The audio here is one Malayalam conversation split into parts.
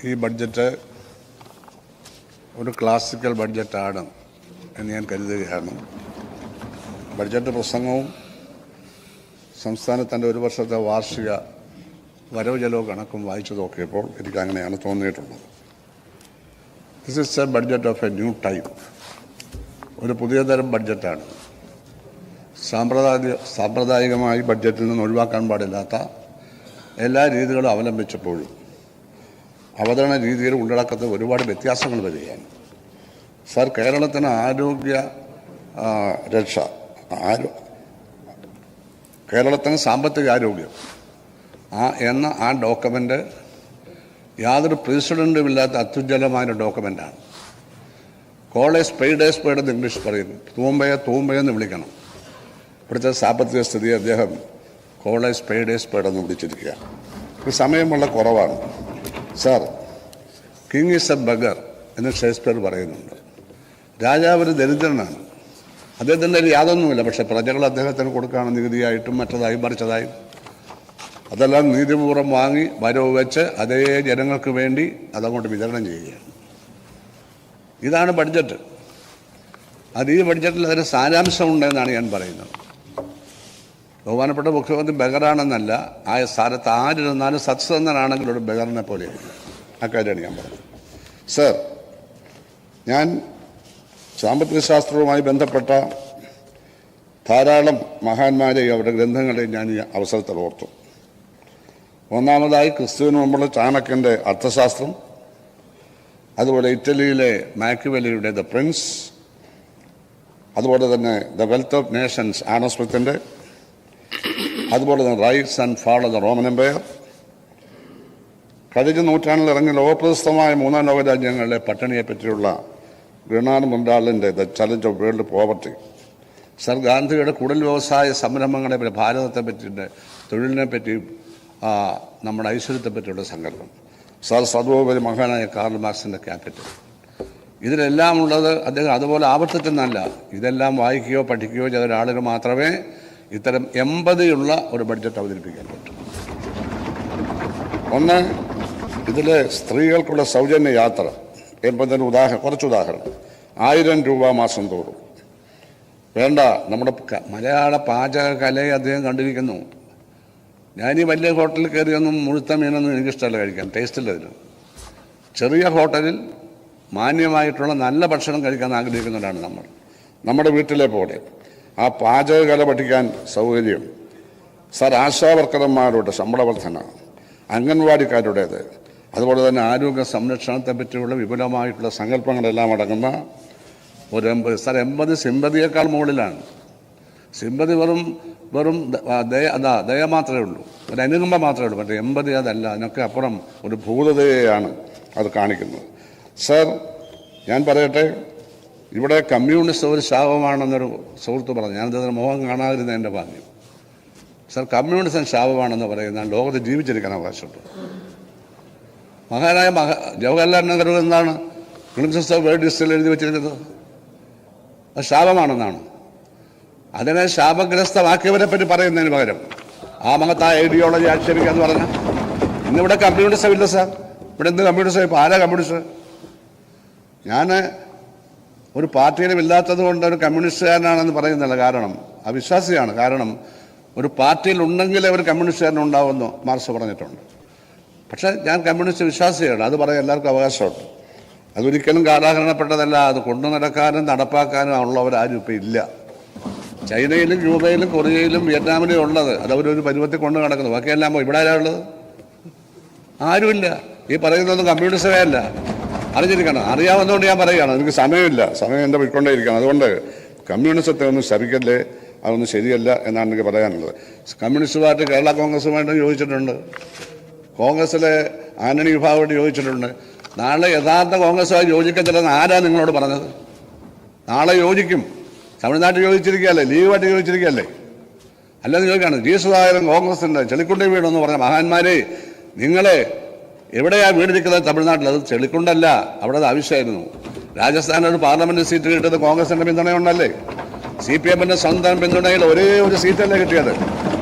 ഈ ബഡ്ജറ്റ് ഒരു ക്ലാസിക്കൽ ബഡ്ജറ്റാണ് എന്ന് ഞാൻ കരുതുകയാണ്. ബഡ്ജറ്റ് പ്രസംഗവും സംസ്ഥാനത്തിൻ്റെ ഒരു വർഷത്തെ വാർഷിക വരവ് ചെലവ് കണക്കും വായിച്ചു നോക്കിയപ്പോൾ എനിക്ക് അങ്ങനെയാണ് തോന്നിയിട്ടുള്ളത്. This is A budget of A new type. ഒരു പുതിയ തരം ബഡ്ജറ്റാണ്. സാമ്പ്രദായികമായി ബഡ്ജറ്റിൽ നിന്ന് ഒഴിവാക്കാൻ പാടില്ലാത്ത എല്ലാ രീതികളും അവലംബിച്ചപ്പോഴും അവതരണ രീതിയിൽ ഉള്ളടക്കത്തിൽ ഒരുപാട് വ്യത്യാസങ്ങൾ വരികയാണ്. സർ, കേരളത്തിന് ആരോഗ്യ രക്ഷ, കേരളത്തിന് സാമ്പത്തിക ആരോഗ്യം എന്ന ആ ഡോക്യുമെൻ്റ് യാതൊരു പ്രസിഡൻറ്റും ഇല്ലാത്ത അത്യുജ്വലമായ ഡോക്യുമെൻ്റാണ്. കോളേജ് സ്പെയ്ഡ് എന്ന് ഇംഗ്ലീഷ് പറയുന്നു. തൂമ്പയെന്ന് വിളിക്കണം. ഇവിടുത്തെ സാമ്പത്തിക സ്ഥിതി അദ്ദേഹം കോളേജ് സ്പെയ്ഡ് എന്ന് വിളിച്ചിരിക്കുകയാണ്. ഇത് സമയം വളരെ കുറവാണ്. Sir, king is A bugger എന്ന് ഷേക്സ്പിയർ പറയുന്നുണ്ട്. രാജാവ് ഒരു ദരിദ്രനാണ്. അദ്ദേഹത്തിൻ്റെ യാതൊന്നുമില്ല. പക്ഷേ പ്രജകൾ അദ്ദേഹത്തിന് കൊടുക്കുകയാണ് നികുതിയായിട്ടും മറ്റതായും മറിച്ചതായും. അതെല്ലാം നീതിപൂർവ്വം വാങ്ങി വരവ് വെച്ച് അതേ ജനങ്ങൾക്ക് വേണ്ടി അതങ്ങോട്ട് വിതരണം ചെയ്യുകയാണ്. ഇതാണ് ബഡ്ജറ്റ്. ഈ ബഡ്ജറ്റിൽ അതിന് സാരാംശമുണ്ടെന്നാണ് ഞാൻ പറയുന്നത്. ബഹുമാനപ്പെട്ട മുഖ്യമന്ത്രി ബഗറാണെന്നല്ല, ആ സ്ഥാനത്ത് ആരിരുന്നാലും സത്സന്ധനാണെങ്കിൽ ഒരു ബഗറിനെ പോലെയാണ്. അക്കാര്യമാണ് ഞാൻ പറഞ്ഞത്. സർ, ഞാൻ സാമ്പത്തിക ശാസ്ത്രവുമായി ബന്ധപ്പെട്ട ധാരാളം മഹാന്മാരെയും അവരുടെ ഗ്രന്ഥങ്ങളെയും ഞാൻ ഈ അവസരത്തിൽ ഓർത്തു. ഒന്നാമതായി ക്രിസ്തുവിന് മുമ്പുള്ള ചാണക്യൻ്റെ അർത്ഥശാസ്ത്രം, അതുപോലെ ഇറ്റലിയിലെ മാക്കിവെല്ലിയുടെ ദ പ്രിൻസ്, അതുപോലെ തന്നെ the wealth of nations Adam സ്മിത്തിൻ്റെ, അതുപോലെ തന്നെ rise and fall of the Roman empire. കഴിഞ്ഞ നൂറ്റാണ്ടിൽ ഇറങ്ങിയ ലോകപ്രശസ്തമായ മൂന്നാം ലോക രാജ്യങ്ങളിലെ പട്ടിണിയെപ്പറ്റിയുള്ള ഗ്രണാഡ് മുണ്ടാളിൻ്റെ the challenge of world poverty. Sir, ഗാന്ധിയുടെ കുടൽ വ്യവസായ സംരംഭങ്ങളെ പറ്റി, ഭാരതത്തെ പറ്റിയിട്ട്, തൊഴിലിനെ പറ്റിയും നമ്മുടെ ഐശ്വര്യത്തെ പറ്റിയുള്ള സങ്കല്പം. സർ, സർവോപരി മഹാനായ കാർൽ മാർക്സിൻ്റെ ക്യാപിറ്റൽ. ഇതിലെല്ലാം ഉള്ളത് അദ്ദേഹം അതുപോലെ ആവർത്തിച്ചെന്നല്ല, ഇതെല്ലാം വായിക്കുകയോ പഠിക്കുകയോ ചെയ്ത ഒരാളിന് മാത്രമേ ഇത്തരം എമ്പതിയുള്ള ഒരു ബഡ്ജറ്റ് അവതരിപ്പിക്കാൻ പറ്റും. ഒന്ന്, ഇതിലെ സ്ത്രീകൾക്കുള്ള സൗജന്യ യാത്ര. എൺപതിന് കുറച്ച് ഉദാഹരണം. 1000 രൂപ മാസം തോറും. വേണ്ട, നമ്മുടെ മലയാള പാചക കലയെ അദ്ദേഹം കണ്ടിരിക്കുന്നു. ഞാനീ വലിയ ഹോട്ടലിൽ കയറിയൊന്നും മുഴുത്ത മീനൊന്നും എനിക്കിഷ്ടമല്ല കഴിക്കാൻ, ടേസ്റ്റില്ലതിന്. ചെറിയ ഹോട്ടലിൽ മാന്യമായിട്ടുള്ള നല്ല ഭക്ഷണം കഴിക്കാൻ ആഗ്രഹിക്കുന്നവരാണ് നമ്മൾ. നമ്മുടെ വീട്ടിലെ പോലെ ആ പാചകകല പഠിക്കാൻ സൗകര്യം. സർ, ആശാവർക്കർമാരുടെ ശമ്പള വർധന, അംഗൻവാടിക്കാരുടേത്, അതുപോലെ തന്നെ ആരോഗ്യ സംരക്ഷണത്തെ പറ്റിയുള്ള വിപുലമായിട്ടുള്ള സങ്കല്പങ്ങളെല്ലാം അടങ്ങുന്ന ഒരു 80 സിമ്പതിയേക്കാൾ മുകളിലാണ്. സിമ്പതി വെറും ദയ മാത്രമേ ഉള്ളൂ, ഒരു അനുകമ്പ മാത്രമേ ഉള്ളൂ. മറ്റേ 80 അതല്ല, അതിനൊക്കെ അപ്പുറം ഒരു ഭൂതതയെയാണ് അത് കാണിക്കുന്നത്. സർ, ഞാൻ പറയട്ടെ, ഇവിടെ കമ്മ്യൂണിസ്റ്റ് ഒരു ശാപമാണെന്നൊരു സുഹൃത്ത് പറഞ്ഞു. ഞാനതിന് മുഖം കാണാതിരുന്ന എൻ്റെ ഭാഗ്യം. സർ, കമ്മ്യൂണിസം ശാപമാണെന്ന് പറയുന്ന ലോകത്ത് ജീവിച്ചിരിക്കാൻ അവകാശമുണ്ട്. മഹാനായ ജവഹർലാൽ നെഹ്റു എന്താണ് പ്രിൻസസ് ഓഫ് വേൾഡ് ഹിസ്റ്ററിൽ എഴുതി വെച്ചിരിക്കുന്നത്? അത് ശാപമാണെന്നാണ്. അതിനെ ശാപഗ്രസ്തമാക്കിയവരെ പറ്റി പറയുന്നതിന് പകരം ആ മഹത്തായ ഐഡിയോളജി ആക്ഷേപിക്കുക എന്ന് പറഞ്ഞാൽ ഇന്നിവിടെ കമ്മ്യൂണിസം ഇല്ല സാർ. ഇവിടെ എന്ത് കമ്മ്യൂണിസം? ഇപ്പോൾ ആരാ കമ്മ്യൂണിസ്റ്റ്? ഞാൻ ഒരു പാർട്ടിയിലും ഇല്ലാത്തത് കൊണ്ട് ഒരു കമ്മ്യൂണിസ്റ്റുകാരനാണെന്ന് പറയുന്നില്ല. കാരണം അവിശ്വാസിയാണ്. കാരണം ഒരു പാർട്ടിയിൽ ഉണ്ടെങ്കിലേ ഒരു കമ്മ്യൂണിസ്റ്റുകാരനുണ്ടാവുമെന്ന് മാർക്സ് പറഞ്ഞിട്ടുണ്ട്. പക്ഷേ ഞാൻ കമ്മ്യൂണിസ്റ്റ് വിശ്വാസിയാണ്. അത് പറയാൻ എല്ലാവർക്കും അവകാശമുണ്ട്. അതൊരിക്കലും കാലാഹരണപ്പെട്ടതല്ല. അത് കൊണ്ടു നടക്കാനും നടപ്പാക്കാനും ഉള്ളവരാരും ഇപ്പോൾ ഇല്ല. ചൈനയിലും ക്യൂബയിലും കൊറിയയിലും വിയറ്റ്നാമിലും ഉള്ളത് അതവരൊരു പരുവത്തിൽ കൊണ്ടു നടക്കുന്നു. ബാക്കിയെല്ലാം ഇവിടെ ആരാ ഉള്ളത്? ആരുമില്ല. ഈ പറയുന്നതൊന്നും കമ്മ്യൂണിസ്റ്റേ അല്ല. അറിഞ്ഞിരിക്കണം. അറിയാവുന്നതുകൊണ്ട് ഞാൻ പറയുകയാണ്. എനിക്ക് സമയമില്ല, സമയം എൻ്റെ പോയിക്കൊണ്ടേയിരിക്കണം. അതുകൊണ്ട് കമ്മ്യൂണിസത്തെ ഒന്നും ശരിക്കല്ലേ, അതൊന്നും ശരിയല്ല എന്നാണ് എനിക്ക് പറയാനുള്ളത്. കമ്മ്യൂണിസ്റ്റ് പാർട്ടി കേരള കോൺഗ്രസുമായിട്ട് യോജിച്ചിട്ടുണ്ട്. കോൺഗ്രസ്സിലെ ആന്റണി വിഭാഗമായിട്ട് യോജിച്ചിട്ടുണ്ട്. നാളെ യഥാർത്ഥ കോൺഗ്രസുമായി യോജിക്കത്തില്ലെന്ന് ആരാ നിങ്ങളോട് പറഞ്ഞത്? നാളെ യോജിക്കും. തമിഴ്നാട്ടിൽ യോജിച്ചിരിക്കുകയല്ലേ, ലീഗുമായിട്ട് യോജിച്ചിരിക്കുകയല്ലേ? അല്ലെന്ന് ചോദിക്കുകയാണ്. ജി സുധാകരൻ കോൺഗ്രസിൻ്റെ ചെളിക്കുണ്ടി വീടെന്ന് പറഞ്ഞ മഹാന്മാരെ, നിങ്ങളെ എവിടെയാണ് വീടിരിക്കുന്നത്? തമിഴ്നാട്ടിൽ. അത് ചെളിക്കുണ്ടല്ല, അവിടെ അത് ആവശ്യമായിരുന്നു. രാജസ്ഥാനിൽ ഒരു പാർലമെന്റ് സീറ്റ് കിട്ടിയത് കോൺഗ്രസിൻ്റെ പിന്തുണയുണ്ടല്ലേ? CPM-ന്റെ സ്വന്തം പിന്തുണയിൽ ഒരേ ഒരു സീറ്റല്ലേ കിട്ടിയത്?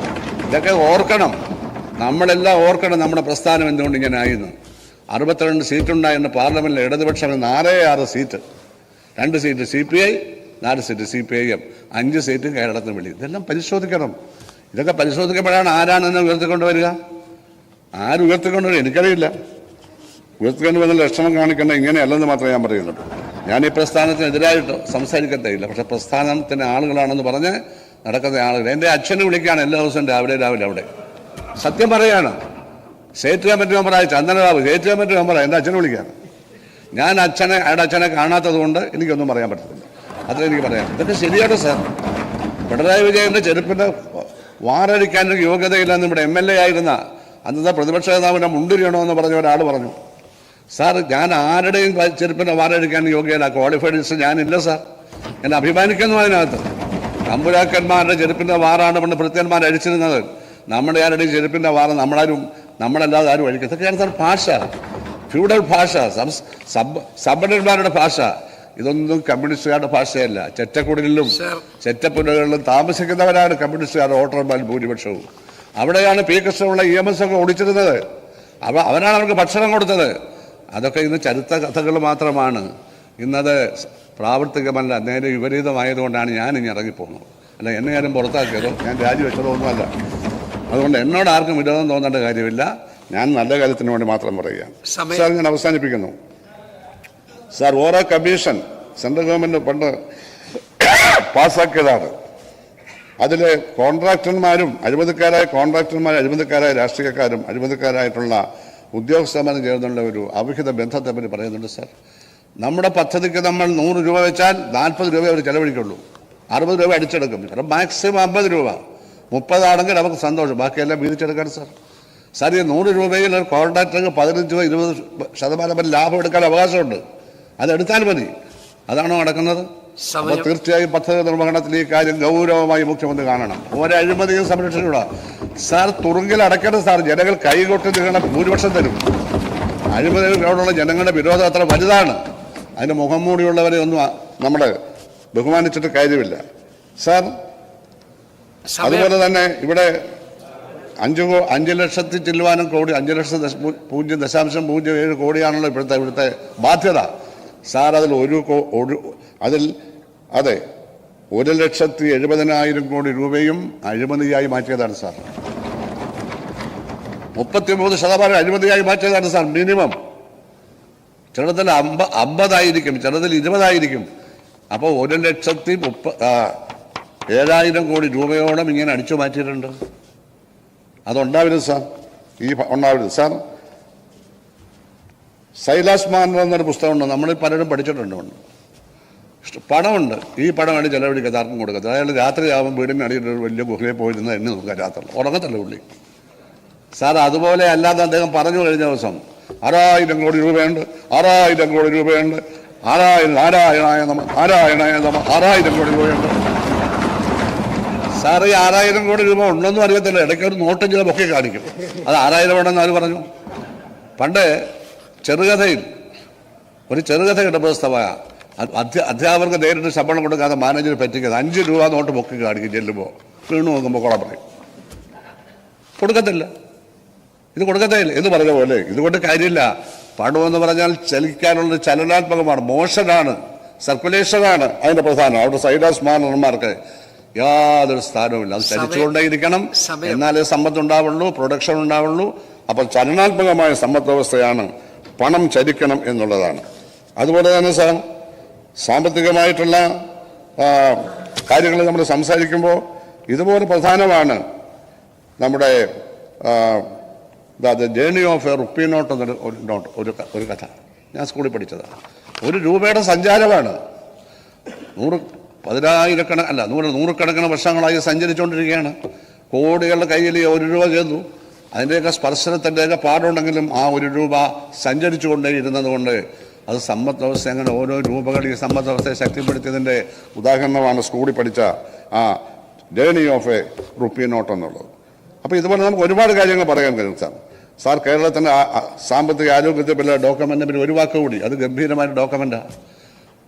ഇതൊക്കെ ഓർക്കണം. നമ്മളെല്ലാം ഓർക്കണം നമ്മുടെ പ്രസ്ഥാനം എന്തുകൊണ്ട് ഇങ്ങനെ ആയിരുന്നു. 62 സീറ്റുണ്ടായിരുന്ന പാർലമെൻറ്റിൽ ഇടതുപക്ഷം 4-6 seat, 2 seat CPI, 4 seat CPIM, 5 seat കേരളത്തിന് വെളി. ഇതെല്ലാം പരിശോധിക്കണം. ഇതൊക്കെ പരിശോധിക്കപ്പെടാണ് ആരാണെന്ന് ഉയർത്തിക്കൊണ്ടുവരിക. ആര് ഉയർത്തിക്കൊണ്ടുവരിക എനിക്കറിയില്ല. ഉയർത്തിക്കൊണ്ടുവന്ന ലക്ഷണം കാണിക്കേണ്ട ഇങ്ങനെയല്ലെന്ന് മാത്രമേ ഞാൻ പറയുന്നുള്ളൂ. ഞാൻ ഈ പ്രസ്ഥാനത്തിനെതിരായിട്ട് സംസാരിക്കത്തേയില്ല. പക്ഷേ പ്രസ്ഥാനത്തിന് ആളുകളാണെന്ന് പറഞ്ഞ് നടക്കുന്ന ആളുകൾ എൻ്റെ അച്ഛനെ വിളിക്കുകയാണ് എല്ലാ ദിവസവും രാവിലെ അവിടെ. സത്യം പറയാണ്. സ്റ്റേറ്റ് കമ്മിറ്റി മെമ്പറായ ചന്ദനബാബു സ്റ്റേറ്റ് കമ്മിറ്റി മെമ്പറാണ് എൻ്റെ അച്ഛനെ വിളിക്കുകയാണ്. ഞാൻ അയാളുടെ അച്ഛനെ കാണാത്തത് കൊണ്ട് എനിക്കൊന്നും പറയാൻ പറ്റത്തില്ല. അത്ര എനിക്ക് പറയാം. ഇതൊക്കെ ശരിയാണ് സാർ. പിണറായി വിജയൻ്റെ ചെരുപ്പിൻ്റെ വാറടിക്കാനൊരു യോഗ്യതയില്ലെന്ന് ഇവിടെ MLA ആയിരുന്ന അന്നത്തെ പ്രതിപക്ഷ നേതാവിനെ മുണ്ടിരിയണമെന്ന് പറഞ്ഞ ഒരാൾ പറഞ്ഞു. സാർ, ഞാൻ ആരുടെയും ചെരുപ്പിൻ്റെ വാറടിക്കാൻ യോഗ്യത ക്വാളിഫൈഡ് ലിസ്റ്റ് ഞാനില്ല സാർ. എന്നെ അഭിമാനിക്കുന്നു അതിനകത്ത്. തമ്പുരാക്കന്മാരുടെ ചെരുപ്പിൻ്റെ വാറാണ് പണ്ട് ഭൃത്യന്മാർ അടിച്ചിരുന്നത്. നമ്മുടെ ആരുടെയും ചെരുപ്പിൻ്റെ വാറ നമ്മളല്ലാതെ ആരും അഴിക്കും. ഇതൊക്കെയാണ് സാർ ഭാഷ, ഫ്യൂഡൽ ഭാഷ, സമ്പന്നന്മാരുടെ ഭാഷ. ഇതൊന്നും കമ്മ്യൂണിസ്റ്റുകാരുടെ ഭാഷയല്ല. ചെറ്റക്കുടിലും ചെറ്റപ്പുരകളിലും താമസിക്കുന്നവരാണ് കമ്മ്യൂണിസ്റ്റുകാരുടെ വോട്ടർമാർ ഭൂരിപക്ഷവും. അവിടെയാണ് P. കൃഷ്ണപിള്ള EMS ഒക്കെ ഓടിച്ചിരുന്നത്. അവരാണ് അവർക്ക് ഭക്ഷണം കൊടുത്തത്. അതൊക്കെ ഇന്ന് ചരിത്ര കഥകൾ മാത്രമാണ്. ഇന്നത് പ്രാവർത്തികമല്ല, നേരെ വിപരീതമായതുകൊണ്ടാണ് ഞാൻ ഇനി ഇറങ്ങിപ്പോകുന്നത്. അല്ല, എന്നെ ആരും പുറത്താക്കിയതോ ഞാൻ രാജിവെച്ചതോ ഒന്നുമല്ല. അതുകൊണ്ട് എന്നോട് ആർക്കും വിരോധം തോന്നേണ്ട കാര്യമില്ല. ഞാൻ നല്ല കാര്യത്തിന് വേണ്ടി മാത്രം പറയുകയാണ്. സാർ, ഞാൻ അവസാനിപ്പിക്കുന്നു. സാർ, ഓരോ കമ്മീഷൻ സെൻട്രൽ ഗവൺമെൻറ് പണ്ട് പാസ്സാക്കിയതാണ്. അതിൽ കോൺട്രാക്ടർമാരും അഴിമതിക്കാരായ രാഷ്ട്രീയക്കാരും അഴിമതിക്കാരായിട്ടുള്ള ഉദ്യോഗസ്ഥന്മാരും ചേർന്നുള്ള ഒരു അവിഹിത ബന്ധത്തെ പറ്റി പറയുന്നുണ്ട്. സാർ, നമ്മുടെ പദ്ധതിക്ക് നമ്മൾ 100 രൂപ വെച്ചാൽ 40 രൂപ അവർ ചെലവഴിക്കുള്ളൂ. 60 രൂപ അടിച്ചെടുക്കും. കാരണം മാക്സിമം 50 രൂപ. 30 ആണെങ്കിൽ നമുക്ക് സന്തോഷം, ബാക്കിയെല്ലാം വീതിച്ചെടുക്കാൻ. സാർ, ഈ 100 രൂപയിൽ ഒരു കോൺട്രാക്ടർക്ക് 15-20% വരെ ലാഭം എടുക്കാൻ അവകാശമുണ്ട്. അതെടുത്താൽ മതി. അതാണോ നടക്കുന്നത്? അപ്പോൾ തീർച്ചയായും പദ്ധതി നിർവഹണത്തിൽ ഈ കാര്യം ഗൗരവമായി മുഖ്യമന്ത്രി കാണണം. ഒരഴിമതിയും സംരക്ഷിച്ചുകൂടാ. സാർ, തുറുങ്കിൽ അടയ്ക്കണം. സാർ, ജനങ്ങൾ കൈകൊട്ടി നിൽക്കണം, ഭൂരിപക്ഷം തരും. അഴിമതികളോടുള്ള ജനങ്ങളുടെ വിരോധം അത്ര വലുതാണ്. അതിന് മുഖം മൂടിയുള്ളവരെ ഒന്നും നമ്മൾ ബഹുമാനിച്ചിട്ട് കാര്യമില്ല. സാർ, അതുപോലെ തന്നെ ഇവിടെ 5 ലക്ഷത്തി ചില്ലുവാനും കോടി, 5,000,007 കോടിയാണല്ലോ ഇവിടുത്തെ ബാധ്യത. സാർ, അതിൽ 1,70,000 കോടി രൂപയും അഴിമതിയായി മാറ്റിയതാണ് സാർ. 33% അഴിമതിയായി മാറ്റിയതാണ് സാർ. മിനിമം ചിലതിൽ 50 ചിലതിൽ 20. അപ്പോൾ 1,30,700 കോടി രൂപയോളം ഇങ്ങനെ അടിച്ചു മാറ്റിയിട്ടുണ്ട്. അതുണ്ടാവരുത് സാർ. ഉണ്ടാവരുത് സാർ. സൈലാസ് മാനർ എന്നൊരു പുസ്തകമുണ്ട്, നമ്മൾ പലരും പഠിച്ചിട്ടുണ്ട്. പണമുണ്ട്, ഈ പണമാണ് ചെലവഴിക്കാതെ ആർക്കും കൊടുക്കാത്ത. അയാൾ രാത്രിയാകുമ്പോൾ വീടിന് അടിയിലൊരു വലിയ ഗുഹയിൽ പോയിരുന്ന എന്നെ നോക്കാൻ രാത്രി ഉറങ്ങത്തല്ല പുള്ളി. സാർ, അതുപോലെ അല്ലാതെ അദ്ദേഹം പറഞ്ഞു കഴിഞ്ഞ ദിവസം 6,000 കോടി രൂപയുണ്ട്, 6,000 കോടി രൂപയുണ്ട്, 6,000 കോടി രൂപയുണ്ട്. സാർ, ഈ 6,000 കോടി രൂപ ഉണ്ടെന്നും അറിയത്തില്ല. ഇടയ്ക്ക് ഒരു നോട്ടും ചില പൊക്കി കാണിക്കും. അത് 6,000 ഉണ്ടെന്ന് ആര് പറഞ്ഞു? പണ്ട് ചെറുകഥയിൽ ഒരു ചെറുകഥ കിട്ട പുസ്തകമായ അധ്യാപകർക്ക് നേരിട്ട് ശമ്പളം കൊടുക്കാതെ മാനേജർ പറ്റിക്കുന്നത് 5 രൂപ നോട്ട് പൊക്കി കാണിക്കും. ചെല്ലുമ്പോൾ വീണു നോക്കുമ്പോൾ കുളം പറയും, കൊടുക്കത്തില്ല. ഇത് കൊടുക്കത്തില്ല എന്ന് പറഞ്ഞ പോലെ ഇതുകൊണ്ട് കാര്യമില്ല. പണമെന്ന് പറഞ്ഞാൽ ചലിക്കാനുള്ള ചലനാത്മകമാണ്, മോഷനാണ്, സർക്കുലേഷനാണ് അതിൻ്റെ പ്രധാനം. അവിടെ സൈലാസ് മാനർമാർക്ക് യാതൊരു സ്ഥാനവുമില്ല. അത് ചലിച്ചുകൊണ്ടേയിരിക്കണം, എന്നാലേ സമ്പത്ത് ഉണ്ടാവുള്ളൂ, പ്രൊഡക്ഷൻ ഉണ്ടാവുള്ളൂ. അപ്പോൾ ചലനാത്മകമായ സമ്പദ് വ്യവസ്ഥയാണ്, പണം ചലിക്കണം എന്നുള്ളതാണ്. അതുപോലെ തന്നെ സാർ, സാമ്പത്തികമായിട്ടുള്ള കാര്യങ്ങൾ നമ്മൾ സംസാരിക്കുമ്പോൾ ഇതുപോലെ പ്രധാനമാണ് നമ്മുടെ journey of A rupee note എന്നൊരു ഒരു കഥ ഞാൻ സ്കൂളിൽ പഠിച്ചതാണ്. 1 രൂപയുടെ സഞ്ചാരമാണ്. 100,000 വർഷങ്ങളായി സഞ്ചരിച്ചുകൊണ്ടിരിക്കുകയാണ്. കോടികളുടെ കയ്യിൽ 1 രൂപ ചേർന്നു. അതിൻ്റെയൊക്കെ സ്പർശനത്തിൻ്റെയൊക്കെ പാടുണ്ടെങ്കിലും ആ 1 രൂപ സഞ്ചരിച്ചുകൊണ്ടേ ഇരുന്നത് കൊണ്ട് അത് സമ്പദ് വ്യവസ്ഥ അങ്ങനെ ഓരോ രൂപകൾ ഈ സമ്പദ് വ്യവസ്ഥയെ ശക്തിപ്പെടുത്തിയതിൻ്റെ ഉദാഹരണമാണ് സ്കൂളിൽ പഠിച്ച ആ journey of A rupee note എന്നുള്ളത്. അപ്പോൾ ഇതുപോലെ നമുക്ക് ഒരുപാട് കാര്യങ്ങൾ പറയാൻ കഴിയും സാർ. സാർ, കേരളത്തിൻ്റെ സാമ്പത്തിക ആരോഗ്യത്തെ പല ഡോക്യുമെൻ്റിനെ പറ്റി ഒരു വാക്ക് കൂടി. അത് ഗംഭീരമായ ഡോക്യുമെൻ്റാണ്.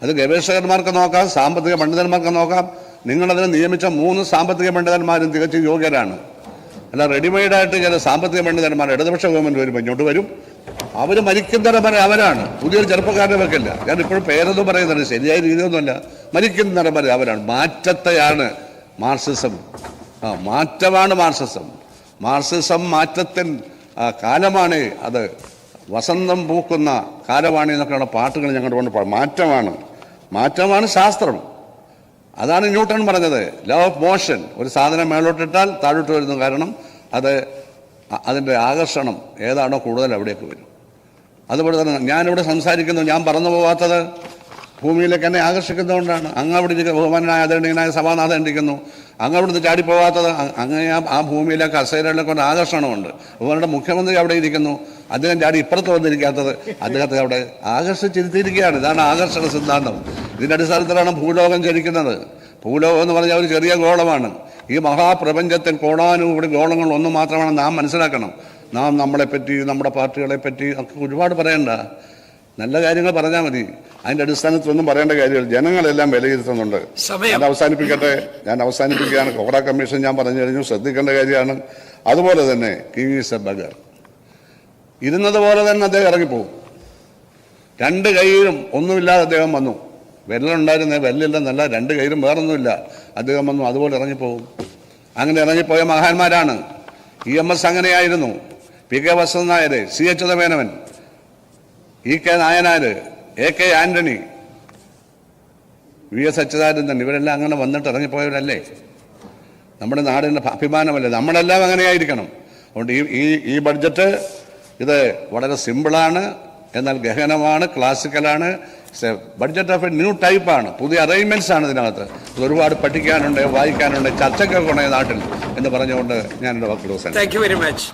അത് ഗവേഷകന്മാർക്ക് നോക്കാം, സാമ്പത്തിക പണ്ഡിതന്മാർക്ക് നോക്കാം. നിങ്ങളതിനെ നിയമിച്ച 3 സാമ്പത്തിക പണ്ഡിതന്മാരും തികച്ചും യോഗ്യരാണ്. അല്ല, റെഡിമെയ്ഡായിട്ട് ചില സാമ്പത്തിക പണ്ഡിതന്മാർ ഇടതുപക്ഷ ഗവൺമെൻറ് വരുമ്പോൾ ഇങ്ങോട്ട് വരും, അവർ മരിക്കുന്നിടം വരെ അവരാണ്. പുതിയൊരു ചെറുപ്പക്കാരനെ വെക്കില്ല. ഞാൻ ഇപ്പോഴും പേരൊന്നും പറയുന്നുണ്ട്, ശരിയായ രീതിയൊന്നുമല്ല. മരിക്കുന്നിടം വരെ അവരാണ്. മാറ്റത്തെയാണ് മാർക്സിസം. മാറ്റമാണ് മാർക്സിസം. മാർക്സിസം മാറ്റത്തിൻ കാലമാണ്. അത് വസന്തം പൂക്കുന്ന കാലമാണ് എന്നൊക്കെയുള്ള പാട്ടുകൾ ഞങ്ങളുടെ കൊണ്ട് മാറ്റമാണ് ശാസ്ത്രം. അതാണ് ന്യൂട്ടൺ പറഞ്ഞത്, ലോ ഓഫ് മോഷൻ. ഒരു സാധനം മേലോട്ടിട്ടാൽ താഴോട്ട് വരുന്നു. കാരണം അതിൻ്റെ ആകർഷണം ഏതാണോ കൂടുതൽ അവിടേക്ക് വരും. അതുപോലെ തന്നെ ഞാനിവിടെ സംസാരിക്കുന്നു, ഞാൻ പറന്നു പോകാത്തത് ഭൂമിയിലേക്ക് എന്നെ ആകർഷിക്കുന്നതുകൊണ്ടാണ്. അങ്ങ് അവിടെ ഇരിക്കുന്ന ബഹുമാനായ ആദരണീയനായ സഭാനാഥൻ ഇരിക്കുന്നു, അങ്ങ് അവിടുന്ന് ചാടിപ്പോകാത്തത് അങ്ങനെ ആ ഭൂമിയിലേക്ക് അസൈരകളെ കൊണ്ട് ആകർഷണമുണ്ട്. അതുപോലെ മുഖ്യമന്ത്രി അവിടെ ഇരിക്കുന്നു, അദ്ദേഹം ചാടി ഇപ്പുറത്ത് വന്നിരിക്കാത്തത് അദ്ദേഹത്തെ അവിടെ ആകർഷിച്ചിരുത്തിയിരിക്കുകയാണ്. ഇതാണ് ആകർഷണ സിദ്ധാന്തം. ഇതിൻ്റെ അടിസ്ഥാനത്തിലാണ് ഭൂലോകം ചലിക്കുന്നത്. ഭൂലോകം എന്ന് പറഞ്ഞാൽ ഒരു ചെറിയ ഗോളമാണ്. ഈ മഹാപ്രപഞ്ചത്തിൽ കോടാനുകൂടി ഗോളങ്ങൾ ഒന്ന് മാത്രമാണ് നാം മനസ്സിലാക്കണം. നാം നമ്മളെപ്പറ്റി, നമ്മുടെ പാർട്ടികളെപ്പറ്റി ഒക്കെ ഒരുപാട് പറയണ്ട, നല്ല കാര്യങ്ങൾ പറഞ്ഞാൽ മതി. അതിൻ്റെ അടിസ്ഥാനത്തിലൊന്നും പറയേണ്ട കാര്യമില്ല. ജനങ്ങളെല്ലാം വിലയിരുത്തുന്നുണ്ട്. ഞാൻ അവസാനിപ്പിക്കുകയാണ്. കോറ കമ്മീഷൻ ഞാൻ പറഞ്ഞു കഴിഞ്ഞു, ശ്രദ്ധിക്കേണ്ട കാര്യമാണ്. അതുപോലെ തന്നെ കിങ് ഈസ് എ ബഗർ. ഇരുന്നത് പോലെ തന്നെ അദ്ദേഹം ഇറങ്ങിപ്പോകും. രണ്ട് കൈയിലും ഒന്നുമില്ലാതെ അദ്ദേഹം വന്നു. വെല്ലുണ്ടായിരുന്നേ, വെല്ലില്ലെന്നല്ല, രണ്ട് കൈയിലും വേറൊന്നുമില്ല. അദ്ദേഹം വന്നു, അതുപോലെ ഇറങ്ങിപ്പോകും. അങ്ങനെ ഇറങ്ങിപ്പോയ മഹാന്മാരാണ്. EMS അങ്ങനെയായിരുന്നു, PK Vasanthan Nair, CH Menon, EK Nayanar, AK Antony, VS Achuthanandan, ഇവരെല്ലാം അങ്ങനെ വന്നിട്ട് ഇറങ്ങിപ്പോയവരല്ലേ? നമ്മുടെ നാടിൻ്റെ അഭിമാനമല്ലേ? നമ്മളെല്ലാം അങ്ങനെയായിരിക്കണം. അതുകൊണ്ട് ഈ ബഡ്ജറ്റ് ഇത് വളരെ സിമ്പിളാണ്, എന്നാൽ ഗഹനമാണ്, ക്ലാസിക്കലാണ്. ബഡ്ജറ്റ് ഓഫ് എ ന്യൂ ടൈപ്പാണ്. പുതിയ അറേഞ്ച്മെൻറ്റ്സ് ആണ് ഇതിനകത്ത്. ഒരുപാട് പഠിക്കാനുണ്ട്, വായിക്കാനുണ്ട്, ചർച്ചയ്ക്കൊക്കെ ഉണ്ട് നാട്ടിൽ എന്ന് പറഞ്ഞുകൊണ്ട് ഞാൻ എൻ്റെ വാക്കുകൾ. Thank you very much.